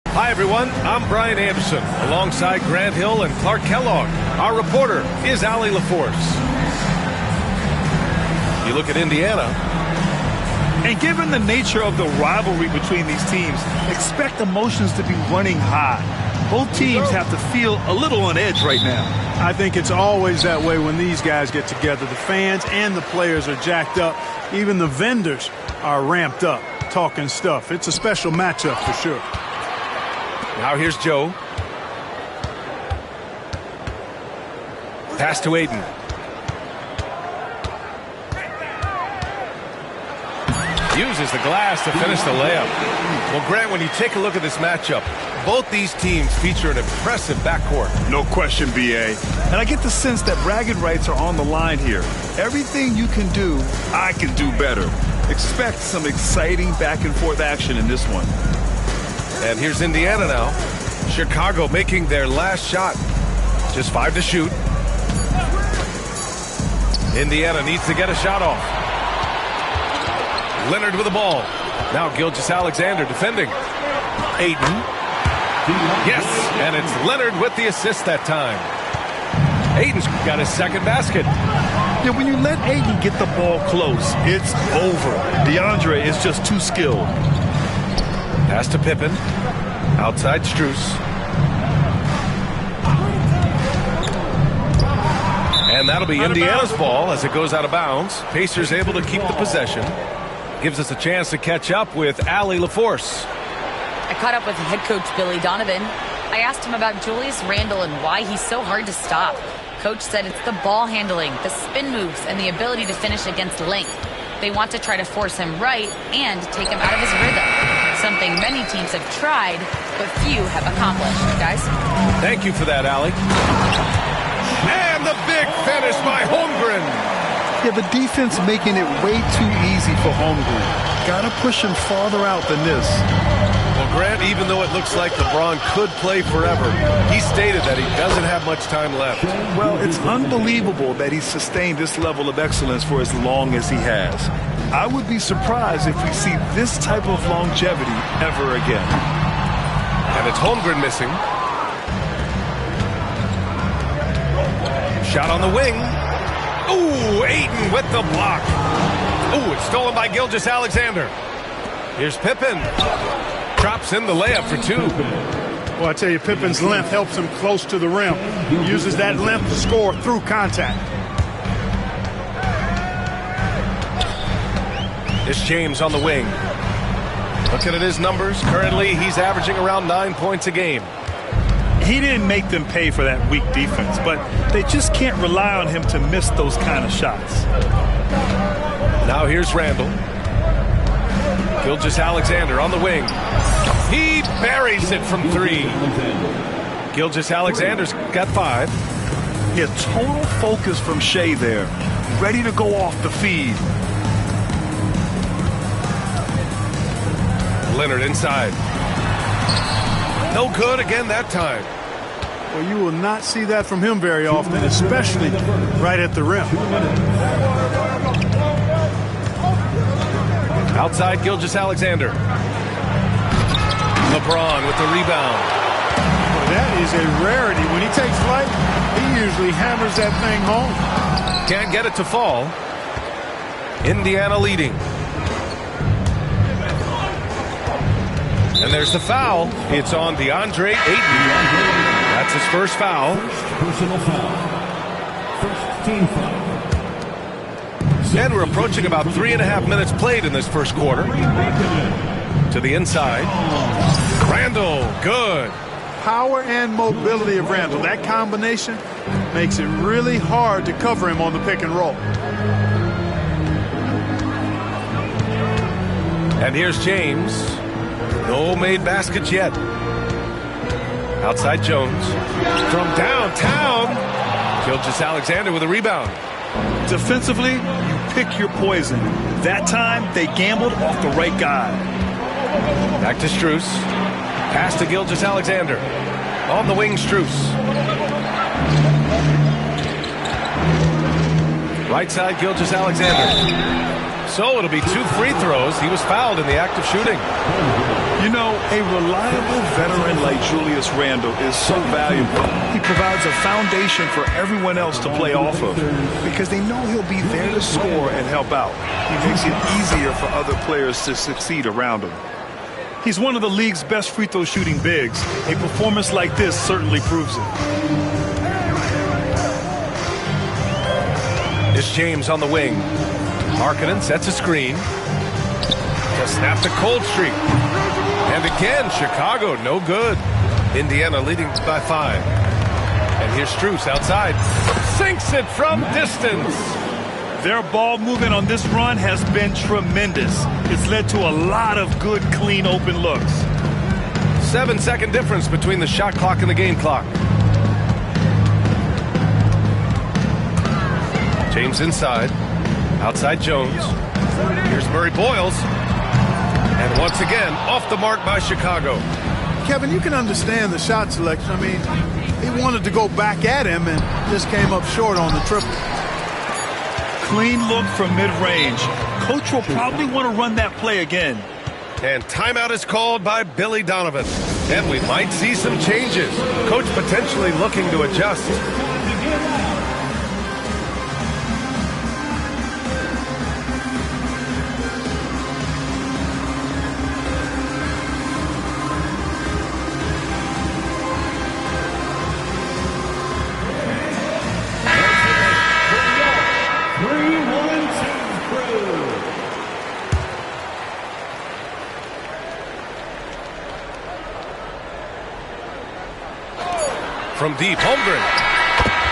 Hi, everyone. I'm Brian Anderson, alongside Grant Hill and Clark Kellogg. Our reporter is Allie LaForce. You look at Indiana. And given the nature of the rivalry between these teams, expect emotions to be running high. Both teams have to feel a little on edge right now. I think it's always that way when these guys get together. The fans and the players are jacked up. Even the vendors are ramped up, talking stuff. It's a special matchup for sure. Now here's Joe. Pass to Aiden. Uses the glass to finish the layup. Well, Grant, when you take a look at this matchup, both these teams feature an impressive backcourt. No question, B.A. And I get the sense that bragging rights are on the line here. Everything you can do, I can do better. Expect some exciting back-and-forth action in this one. And here's Indiana now. Chicago making their last shot. Just 5 to shoot. Indiana needs to get a shot off. Leonard with the ball. Now Gilgeous-Alexander defending. Aiden. Yes, and it's Leonard with the assist that time. Aiden's got his second basket. Yeah, when you let Aiden get the ball close, it's over. DeAndre is just too skilled. Pass to Pippen. Outside Strus. And that'll be Indiana's ball as it goes out of bounds. Pacers able to keep the possession. Gives us a chance to catch up with Allie LaForce. I caught up with head coach Billy Donovan. I asked him about Julius Randle and why he's so hard to stop. Coach said it's the ball handling, the spin moves, and the ability to finish against length. They want to try to force him right and take him out of his rhythm. Something many teams have tried, but few have accomplished. Guys? Thank you for that, Allie. And the big finish by Holmgren. Yeah, the defense making it way too easy for Holmgren. Gotta push him farther out than this. Well, Grant, even though it looks like LeBron could play forever, he stated that he doesn't have much time left. Well, it's unbelievable that he's sustained this level of excellence for as long as he has. I would be surprised if we see this type of longevity ever again. And it's Holmgren missing. Shot on the wing. Ooh, Ayton with the block. Ooh, it's stolen by Gilgeous-Alexander. Here's Pippen. Drops in the layup for 2. Well, I tell you, Pippen's length helps him close to the rim. He uses that length to score through contact. It's James on the wing. Looking at his numbers, currently he's averaging around 9 points a game. He didn't make them pay for that weak defense, but they just can't rely on him to miss those kind of shots. Now here's Randle. Gilgeous-Alexander on the wing. He buries it from 3. Gilgeous-Alexander's got 5. Yeah, total focus from Shea there. Ready to go off the feed. Leonard inside. No good again that time. Well, you will not see that from him very often, especially right at the rim. Outside Gilgeous-Alexander. LeBron with the rebound. Well, that is a rarity. When he takes flight, he usually hammers that thing home. Can't get it to fall. Indiana leading. And there's the foul. It's on DeAndre Ayton. That's his first foul. Personal foul. First team foul. And we're approaching about 3.5 minutes played in this first quarter. To the inside. Randle, good. Power and mobility of Randle. That combination makes it really hard to cover him on the pick and roll. And here's James. No made baskets yet. Outside Jones. From downtown. Gilgeous-Alexander with a rebound. Defensively, you pick your poison. That time, they gambled off the right guy. Back to Strus. Pass to Gilgeous-Alexander. On the wing, Strus. Right side, Gilgeous-Alexander. So it'll be 2 free throws. He was fouled in the act of shooting. You know, a reliable veteran like Julius Randle is so valuable. He provides a foundation for everyone else to play off of because they know he'll be there to score and help out. He makes it easier for other players to succeed around him. He's one of the league's best free throw shooting bigs. A performance like this certainly proves it. It's James on the wing. Markkanen sets a screen to snap the cold streak. And again, Chicago, no good. Indiana leading by 5. And here's Strus outside. Sinks it from distance. Their ball movement on this run has been tremendous. It's led to a lot of good, clean, open looks. 7-second difference between the shot clock and the game clock. James inside. Outside Jones. Here's Murray Boyles. And once again, off the mark by Chicago. Kevin, you can understand the shot selection. I mean, he wanted to go back at him and just came up short on the triple. Clean look from mid-range. Coach will probably want to run that play again. And timeout is called by Billy Donovan. And we might see some changes. Coach potentially looking to adjust. From deep, Holmgren.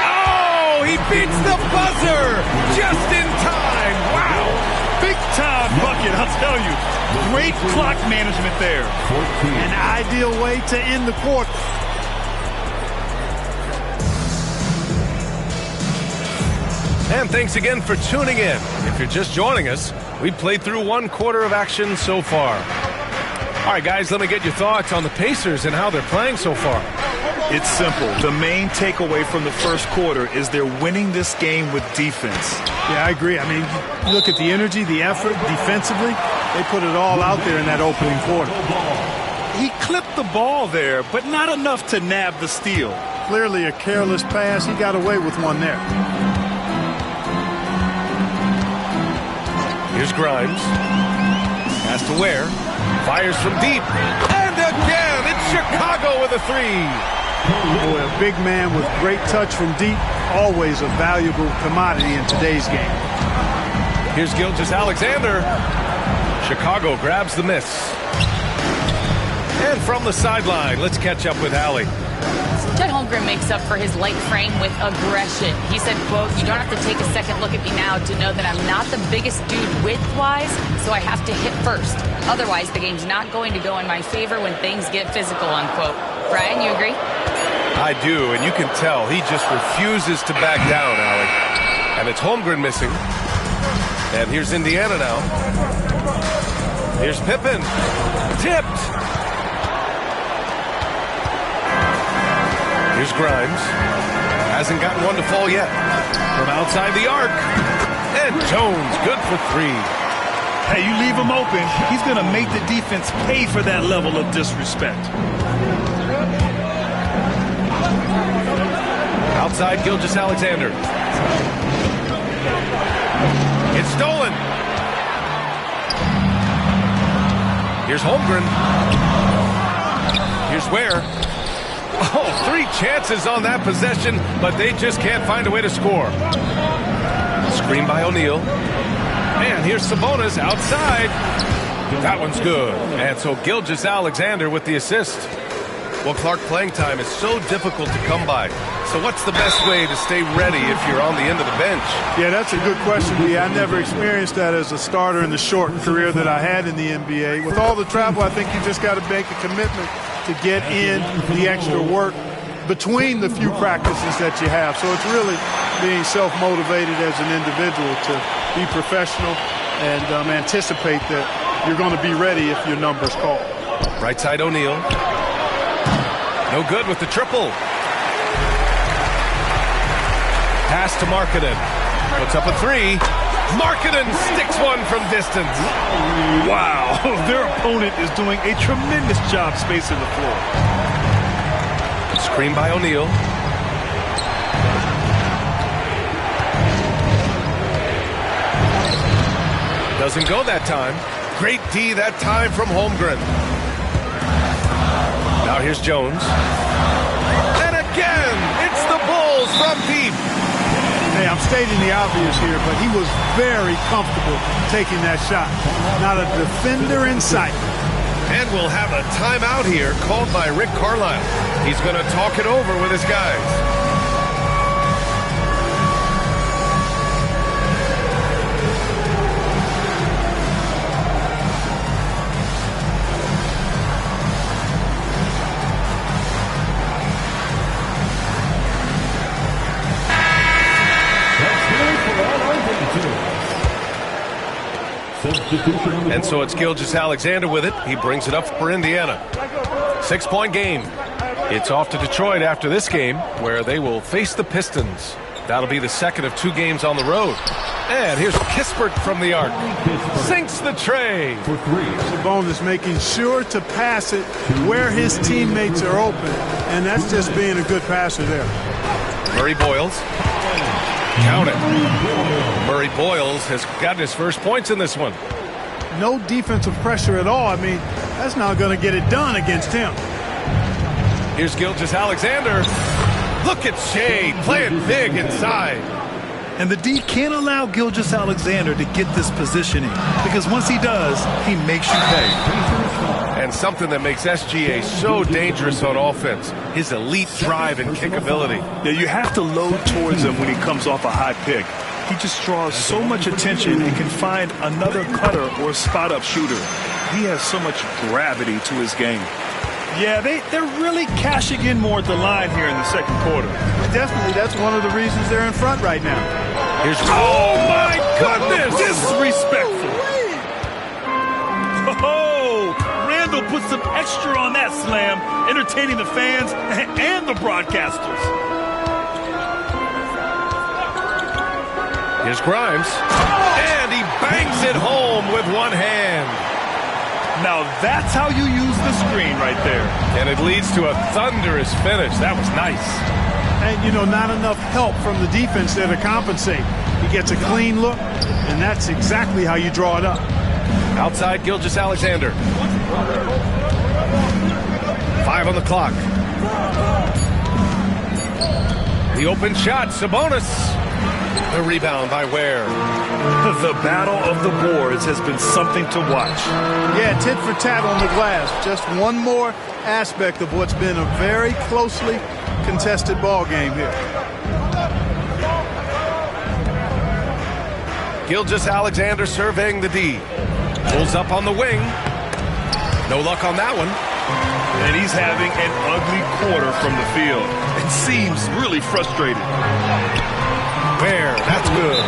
Oh, he beats the buzzer just in time. Wow. Big time bucket, I'll tell you. Great clock management there. An ideal way to end the quarter. And thanks again for tuning in. If you're just joining us, we've played through 1 quarter of action so far. All right, guys, let me get your thoughts on the Pacers and how they're playing so far. It's simple. The main takeaway from the first quarter is they're winning this game with defense. Yeah, I agree. I mean, look at the energy, the effort defensively. They put it all out there in that opening quarter. He clipped the ball there, but not enough to nab the steal. Clearly a careless pass. He got away with one there. Here's Grimes. Has to Ware. Fires from deep. And again, it's Chicago with a 3. Boy, a big man with great touch from deep. Always a valuable commodity in today's game. Here's Gilgeous-Alexander. Chicago grabs the miss. And from the sideline, let's catch up with Allie. Chet Holmgren makes up for his light frame with aggression. He said, quote, "You don't have to take a second look at me now to know that I'm not the biggest dude width-wise, so I have to hit first. Otherwise, the game's not going to go in my favor when things get physical," unquote. Brian, you agree? I do, and you can tell he just refuses to back down, Allie. And it's Holmgren missing. And here's Indiana now. Here's Pippen. Tipped. Here's Grimes. Hasn't gotten one to fall yet. From outside the arc. And Jones, good for 3. Hey, you leave him open, he's going to make the defense pay for that level of disrespect. Outside Gilgeous-Alexander. It's stolen. Here's Holmgren. Here's Ware. Oh, 3 chances on that possession, but they just can't find a way to score. Screen by O'Neal. And here's Sabonis outside. That one's good. And so Gilgeous-Alexander with the assist. Well, Clark, playing time is so difficult to come by. So what's the best way to stay ready if you're on the end of the bench? Yeah, that's a good question, Lee. I never experienced that as a starter in the short career that I had in the NBA. With all the travel, I think you just got to make a commitment to get in the extra work between the few practices that you have. So it's really being self-motivated as an individual to be professional and anticipate that you're going to be ready if your number's called. Right side O'Neal. No good with the triple. Pass to Markkanen. Puts up a three. Markkanen sticks one from distance. Wow, their opponent is doing a tremendous job spacing the floor. Screen by O'Neal. Doesn't go that time. Great D that time from Holmgren. Now here's Jones. And again, it's the Bulls from deep. Hey, I'm stating the obvious here, but he was very comfortable taking that shot. Not a defender in sight. And we'll have a timeout here called by Rick Carlisle. He's going to talk it over with his guys. And so it's Gilgeous-Alexander with it. He brings it up for Indiana. 6-point game. It's off to Detroit after this game, where they will face the Pistons. That'll be the second of 2 games on the road. And here's Kispert from the arc. Sinks the tray. Sabonis making sure to pass it where his teammates are open. And that's just being a good passer there. Murray Boyles. Count it. Murray Boyles has gotten his first points in this one. No defensive pressure at all. I mean, that's not going to get it done against him. Here's Gilgeous-Alexander. Look at Shea playing big inside. And the D can't allow Gilgeous-Alexander to get this positioning, because once he does, he makes you pay. And something that makes SGA so dangerous on offense, his elite drive and kick ability. Yeah, you have to load towards him when he comes off a high pick. He just draws so much attention and can find another cutter or spot-up shooter. He has so much gravity to his game. Yeah, they're really cashing in more at the line here in the second quarter. Definitely, that's one of the reasons they're in front right now. Here's, oh my goodness! Disrespectful. Oh, Randall put some extra on that slam, entertaining the fans and the broadcasters. Here's Grimes. And he bangs it home with one hand. Now that's how you use the screen right there. And it leads to a thunderous finish. That was nice. And, you know, not enough help from the defense there to compensate. He gets a clean look, and that's exactly how you draw it up. Outside Gilgeous-Alexander. 5 on the clock. The open shot, Sabonis. The rebound by Ware. The battle of the boards has been something to watch. Yeah, tit for tat on the glass. Just one more aspect of what's been a very closely contested ball game here. Gilgeous-Alexander surveying the D. Pulls up on the wing. No luck on that one. And he's having an ugly quarter from the field. It seems really frustrated. Ware, that's good.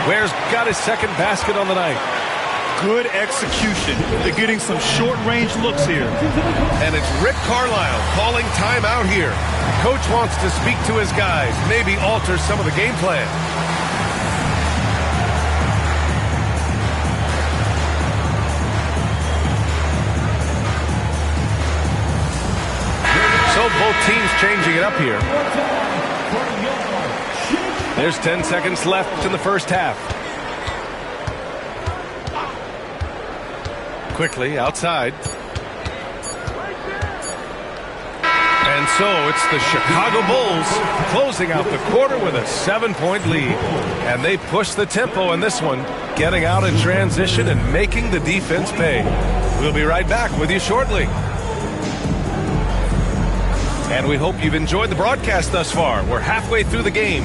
Ware's got his second basket on the night. Good execution. They're getting some short-range looks here. And it's Rick Carlisle calling timeout here. Coach wants to speak to his guys, maybe alter some of the game plan. So both teams changing it up here. There's 10 seconds left in the first half. Quickly outside. And so it's the Chicago Bulls closing out the quarter with a 7-point lead. And they push the tempo in this one, getting out in transition and making the defense pay. We'll be right back with you shortly. And we hope you've enjoyed the broadcast thus far. We're halfway through the game.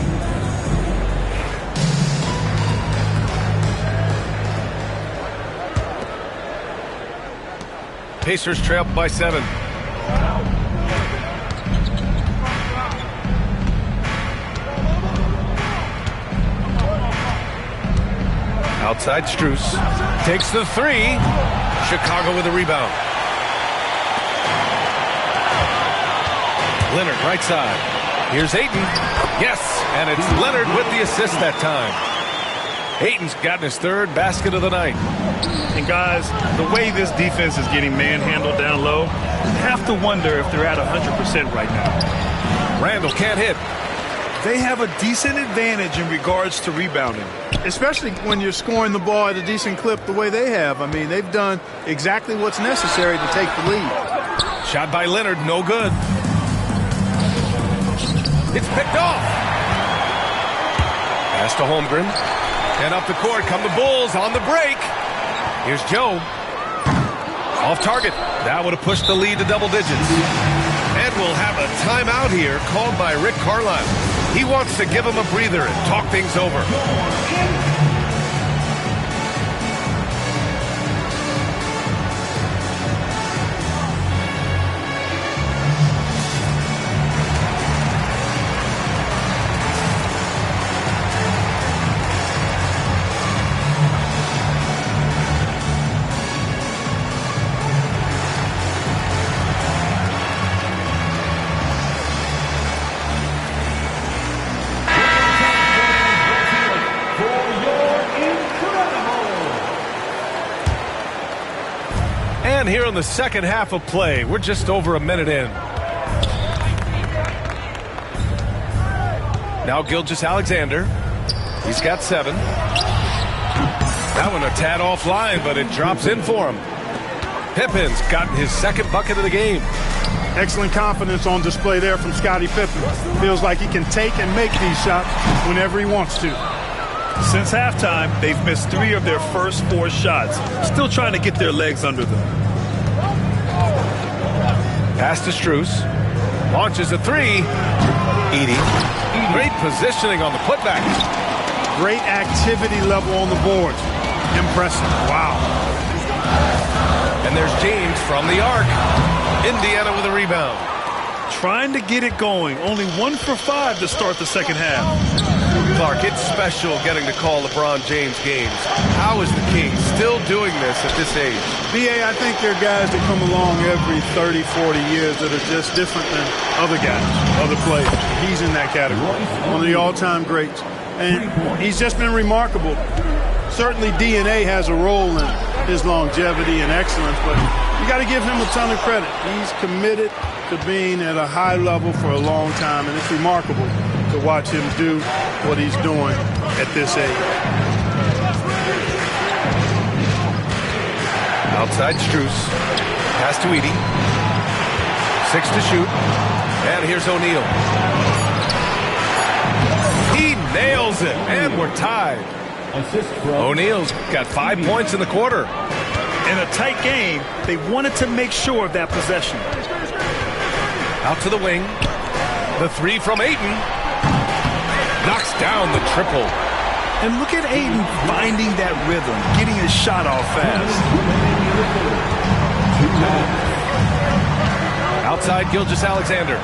Pacers trail by 7. Outside Strus. Takes the 3. Chicago with a rebound. Leonard right side. Here's Ayton. Yes, and it's Leonard with the the assist that time. Ayton's gotten his third basket of the night. And guys, the way this defense is getting manhandled down low, you have to wonder if they're at 100% right now. Randall can't hit. They have a decent advantage in regards to rebounding. Especially when you're scoring the ball at a decent clip the way they have. I mean, they've done exactly what's necessary to take the lead. Shot by Leonard, no good. It's picked off. Pass to Holmgren. And up the court come the Bulls on the break. Here's Joe. Off target. That would have pushed the lead to double digits. And we'll have a timeout here called by Rick Carlisle. He wants to give him a breather and talk things over. And here in the second half of play, we're just over a minute in. Now Gilgeous-Alexander. He's got 7. That one a tad offline, but it drops in for him. Pippen's gotten his second bucket of the game. Excellent confidence on display there from Scottie Pippen. Feels like he can take and make these shots whenever he wants to. Since halftime, they've missed 3 of their first 4 shots. Still trying to get their legs under them. Pass to Strus. Launches a 3. Edey. Great positioning on the putback. Great activity level on the boards. Impressive. Wow. And there's James from the arc. Indiana with a rebound. Trying to get it going. Only 1 for 5 to start the second half. Clark, it's special getting to call LeBron James games. How is the King still doing this at this age? B.A., I think there are guys that come along every 30, 40 years that are just different than other guys, other players. He's in that category, one of the all-time greats. And he's just been remarkable. Certainly DNA has a role in his longevity and excellence, but you got to give him a ton of credit. He's committed to being at a high level for a long time, and it's remarkable to watch him do what he's doing at this age. Outside Strus. Pass to Edey. 6 to shoot. And here's O'Neal. He nails it, and we're tied. O'Neal's got 5 points in the quarter. In a tight game, they wanted to make sure of that possession. Out to the wing. The 3 from Ayton. Knocks down the triple. And look at Ayton finding that rhythm, getting his shot off fast. Outside Gilgeous-Alexander.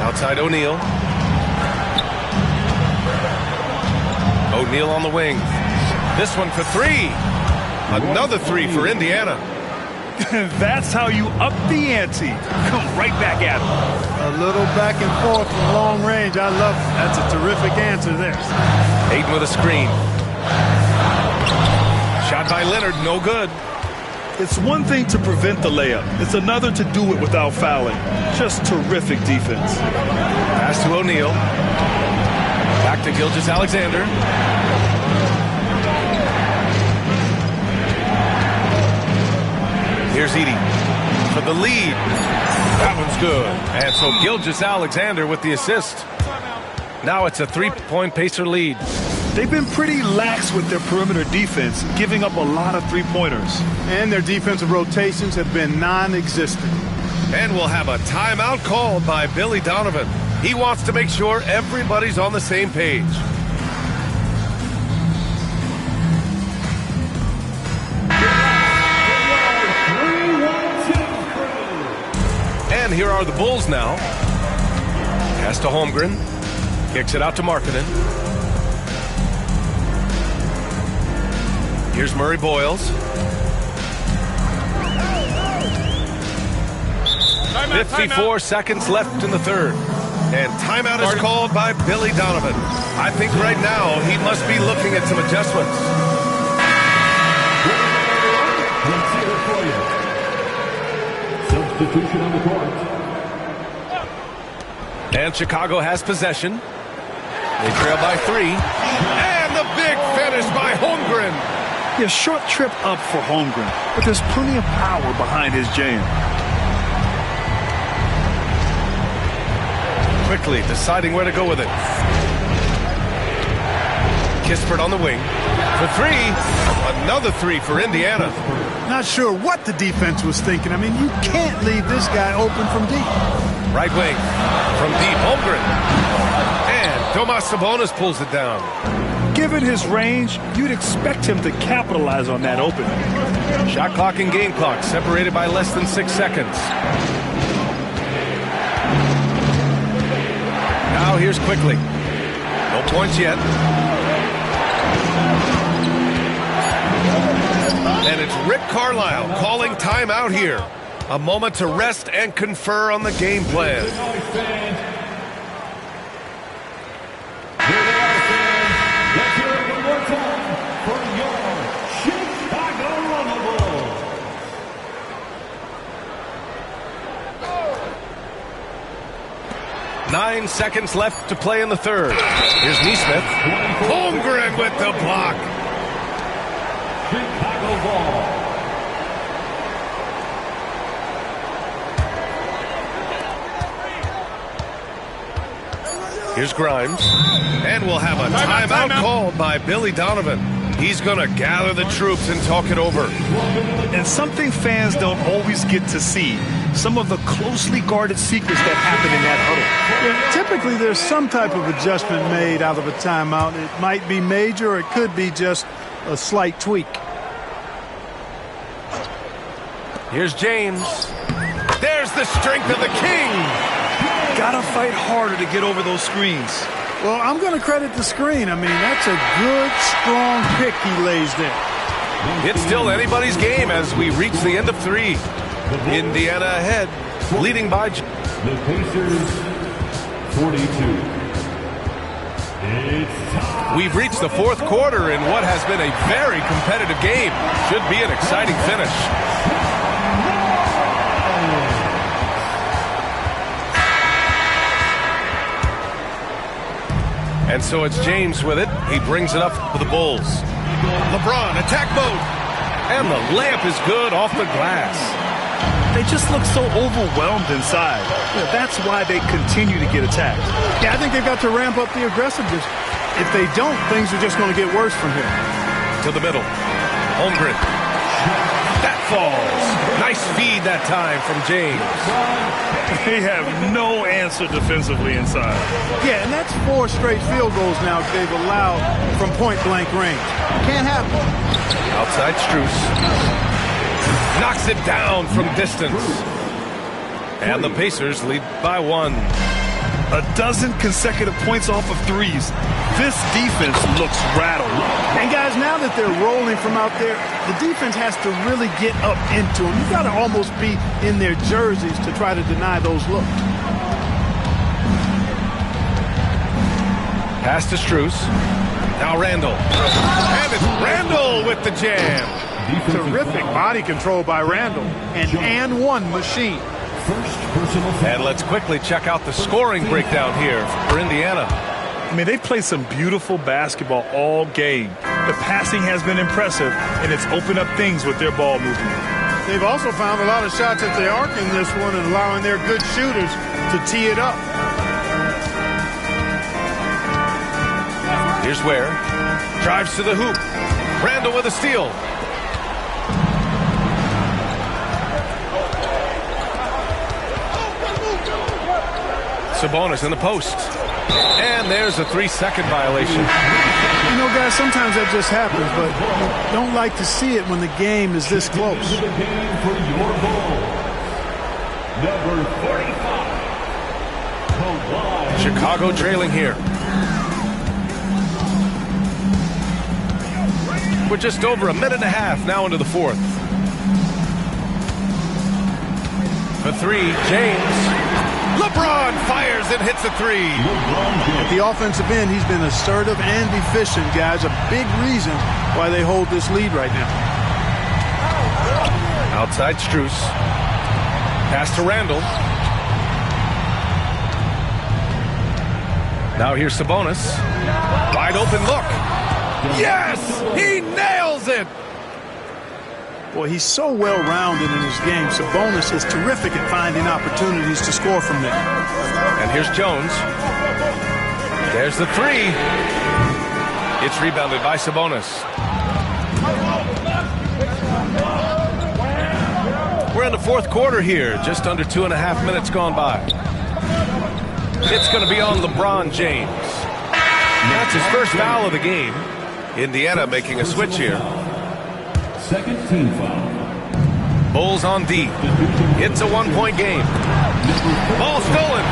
Outside O'Neal. O'Neal on the wing. This one for 3. Another 3 for Indiana. That's how you up the ante. Come right back at him. A little back and forth from long range. I love it. That's a terrific answer there. Ayton with a screen. Shot by Leonard, no good. It's one thing to prevent the layup. It's another to do it without fouling. Just terrific defense. Pass to O'Neal. Back to Gilgeous-Alexander. Here's Edey for the lead. That one's good. And so Gilgeous-Alexander with the assist. Now it's a 3-point Pacer lead. They've been pretty lax with their perimeter defense, giving up a lot of 3-pointers. And their defensive rotations have been non-existent. And we'll have a timeout called by Billy Donovan. He wants to make sure everybody's on the same page. And here are the Bulls now. Pass to Holmgren. Kicks it out to Markkanen. Here's Murray Boyles. 54 seconds left in the third. And timeout is called by Billy Donovan. I think right now he must be looking at some adjustments. Substitution on the court. And Chicago has possession. They trail by 3. And the big finish by Holmgren. Yeah, short trip up for Holmgren, but there's plenty of power behind his jam. Quickly deciding where to go with it. Kispert on the wing. For 3. Another 3 for Indiana. Not sure what the defense was thinking. I mean, you can't leave this guy open from deep. Right wing. From deep, Holmgren. And Domas Sabonis pulls it down. Given his range, you'd expect him to capitalize on that opening. Shot clock and game clock separated by less than 6 seconds. Now here's Quickly. No points yet. And it's Rick Carlisle calling timeout here. A moment to rest and confer on the game plan. Let's hear it one more time for your Chicago Bulls. 9 seconds left to play in the third. Here's Nesmith. Holmgren with the block. Chicago ball. Here's Grimes. And we'll have a timeout called by Billy Donovan. He's going to gather the troops and talk it over. And something fans don't always get to see, some of the closely guarded secrets that happen in that huddle. Yeah, typically, there's some type of adjustment made out of a timeout. It might be major, or it could be just a slight tweak. Here's James. There's the strength of the King. Gotta fight harder to get over those screens. Well, I'm going to credit the screen. I mean, that's a good, strong pick he lays there. It's still anybody's game as we reach the end of 3. Indiana ahead, leading by... The Pacers, 42. It's time. We've reached the 4th quarter in what has been a very competitive game. Should be an exciting finish. And so it's James with it. He brings it up for the Bulls. LeBron, attack mode. And the layup is good off the glass. They just look so overwhelmed inside. Yeah, that's why they continue to get attacked. Yeah, I think they've got to ramp up the aggressiveness. If they don't, things are just going to get worse from here. To the middle. Holmgren. That falls. Nice feed that time from James. They have no answer defensively inside. Yeah, and that's 4 straight field goals now they've allowed from point-blank range. Can't happen. Outside Strus. Knocks it down from distance. And the Pacers lead by 1. A dozen consecutive points off of threes. This defense looks rattled. And guys, now that they're rolling from out there, the defense has to really get up into them. You've got to almost be in their jerseys to try to deny those looks. Pass to Strus. Now Randall. And it's Randall with the jam. Terrific body control by Randall. An and one machine. First personal foul. And let's quickly check out the scoring breakdown here for Indiana. I mean, they've played some beautiful basketball all game. The passing has been impressive, and it's opened up things with their ball movement. They've also found a lot of shots at the arc in this one and allowing their good shooters to tee it up. Here's Ware. Drives to the hoop. Randall with a steal. Sabonis in the post. And there's a 3-second violation. You know, guys, sometimes that just happens, but you don't like to see it when the game is this close. The game for your ball. Number 45. Kawhi. Chicago trailing here. We're just over a minute and a half now into the 4th. For 3, James. LeBron fires and hits a three. At the offensive end, he's been assertive and efficient, guys. A big reason why they hold this lead right now. Outside Strus. Pass to Randall. Now here's Sabonis. Wide open look. Yes! He nails it! Boy, he's so well-rounded in his game. Sabonis is terrific at finding opportunities to score from there. And here's Jones. There's the three. It's rebounded by Sabonis. We're in the fourth quarter here. Just under 2.5 minutes gone by. It's going to be on LeBron James. That's his first foul of the game. Indiana making a switch here. Second team foul. Bulls on D. It's a 1-point game. Ball stolen.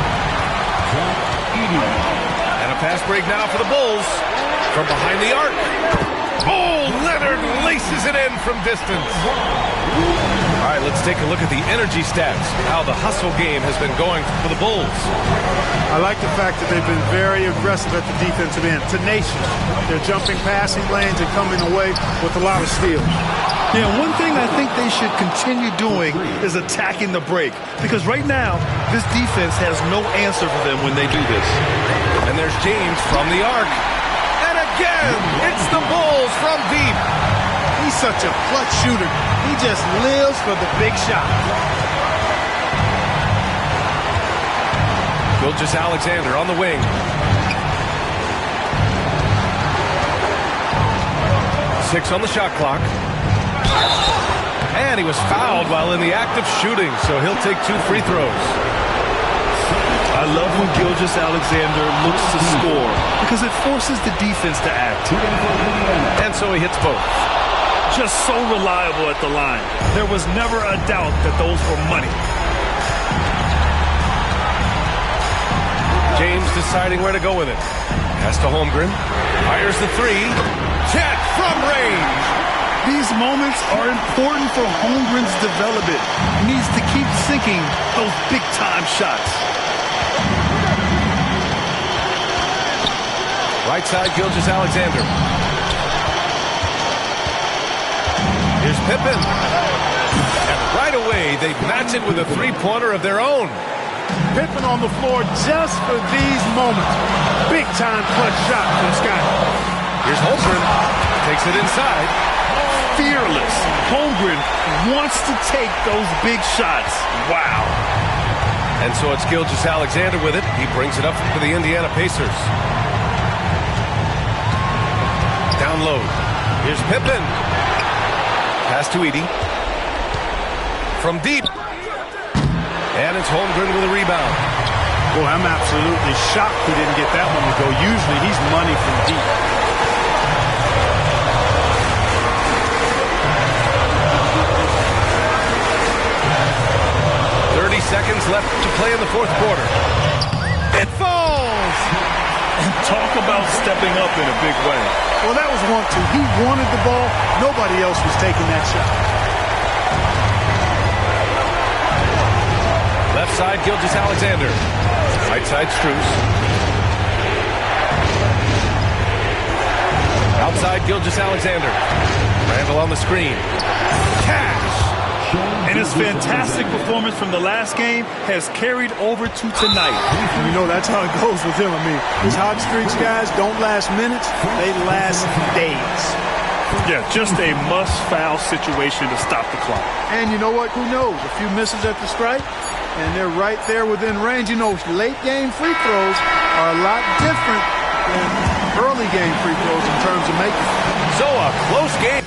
And a pass break now for the Bulls. From behind the arc. Oh, Leonard laces it in from distance. All right, let's take a look at the energy stats. How the hustle game has been going for the Bulls. I like the fact that they've been very aggressive at the defensive end. Tenacious. They're jumping passing lanes and coming away with a lot of steals. Yeah, one thing I think they should continue doing is attacking the break. Because right now, this defense has no answer for them when they do this. And there's James from the arc. And again, it's the Bulls from deep. He's such a clutch shooter. He just lives for the big shot. Gilgeous-Alexander on the wing. 6 on the shot clock. And he was fouled while in the act of shooting, so he'll take 2 free throws. I love when Gilgeous-Alexander looks to score because it forces the defense to act. And so he hits both. Just so reliable at the line. There was never a doubt that those were money. James deciding where to go with it. Pass to Holmgren. Fires the three. Check from range. These moments are important for Holmgren's development. He needs to keep sinking those big-time shots. Right side, Gilgeous-Alexander. Here's Pippen. And right away, they match it with a three-pointer of their own. Pippen on the floor just for these moments. Big-time clutch shot from Scott. Here's Holmgren. Takes it inside. Fearless. Holmgren wants to take those big shots. Wow. And so it's Gilgeous-Alexander with it. He brings it up for the Indiana Pacers. Down low. Here's Pippen. Pass to Edey. From deep. And it's Holmgren with a rebound. Boy, I'm absolutely shocked he didn't get that one to go. Usually he's money from deep. Seconds left to play in the fourth quarter. It falls! And talk about stepping up in a big way. Well, that was 1-2. He wanted the ball. Nobody else was taking that shot. Left side, Gilgeous-Alexander. Right side, Strus. Outside, Gilgeous-Alexander. Randall on the screen. Cash! And his fantastic performance from the last game has carried over to tonight. You know, that's how it goes with him. I mean, these hot streaks, guys, don't last minutes. They last days. Yeah, just a must-foul situation to stop the clock. And you know what? Who knows? A few misses at the stripe, and they're right there within range. You know, late-game free throws are a lot different than early-game free throws in terms of making. So a close game.